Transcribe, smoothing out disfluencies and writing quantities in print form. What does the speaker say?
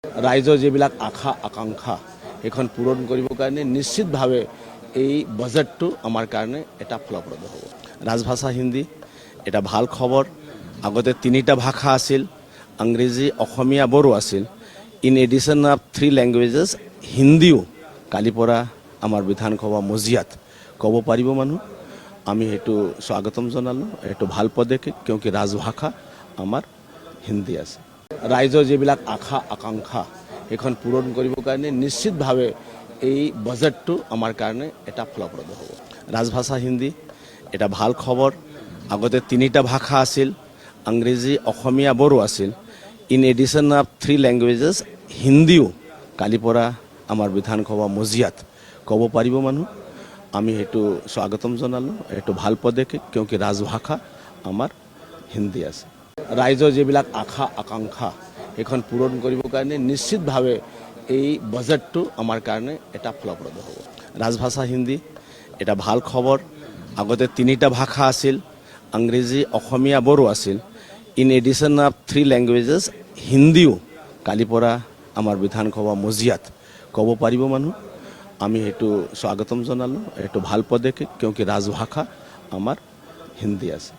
ৰাইজৰ যিবিলাক আশা আকাংক্ষা এখন পূৰণ কৰিবৰ কাৰণে নিশ্চিতভাৱে এই বাজেটটো আমাৰ কাৰণে এটা ফলপ্ৰদ হ'ব। ৰাজভাষা হিন্দী এটা ভাল খবৰ। আগতে তিনিটা ভাষা আছিল, ইংৰাজী, অসমীয়া, বড়ো আছিল। ইন এডিশ্যন অফ 3 লেংগুৱেজেছ হিন্দীও কালিৰ পৰা আমাৰ বিধানসভা মজিয়াত ক'ব পাৰিব মানুহ। আমি সেইটো স্বাগতম জনালোঁ। এইটো ভাল পদক্ষেপ, কিয়কি ৰাজভাষা আমাৰ হিন্দী আছে। ৰাইজৰ যিবিলাক আশা আকাংক্ষা এখন পূৰণ কৰিবৰ কাৰণে নিশ্চিতভাৱে এই বাজেটটো আমাৰ কাৰণে এটা ফলপ্ৰদ হ'ব। ৰাজভাষা হিন্দী এটা ভাল খবৰ। আগতে তিনিটা ভাষা আছিল, ইংৰাজী, অসমীয়া, বড়ো আছিল। ইন এডিশ্যন অফ 3 লেংগুৱেজেছ হিন্দীও কালিৰ পৰা আমাৰ বিধানসভা মজিয়াত ক'ব পাৰিব মানুহ। আমি সেইটো স্বাগতম জনালোঁ। এইটো ভাল পদক্ষেপ, কিয়কি ৰাজভাষা আমাৰ হিন্দী আছে। ৰাইজৰ যিবিলাক আশা আকাংক্ষা এখন পূৰণ কৰিবৰ কাৰণে নিশ্চিতভাৱে এই বাজেটটো আমাৰ কাৰণে এটা ফলপ্ৰদ হ'ব। ৰাজভাষা হিন্দী এটা ভাল খবৰ। আগতে তিনিটা ভাষা আছিল, ইংৰাজী, অসমীয়া, বড়ো আছিল। ইন এডিশ্যন অফ 3 লেংগুৱেজেছ হিন্দীও কালিৰ পৰা আমাৰ বিধানসভা মজিয়াত ক'ব পাৰিব মানুহ। আমি সেইটো স্বাগতম জনালোঁ। এইটো ভাল পদক্ষেপ, কিয়কি ৰাজভাষা আমাৰ হিন্দী আছে।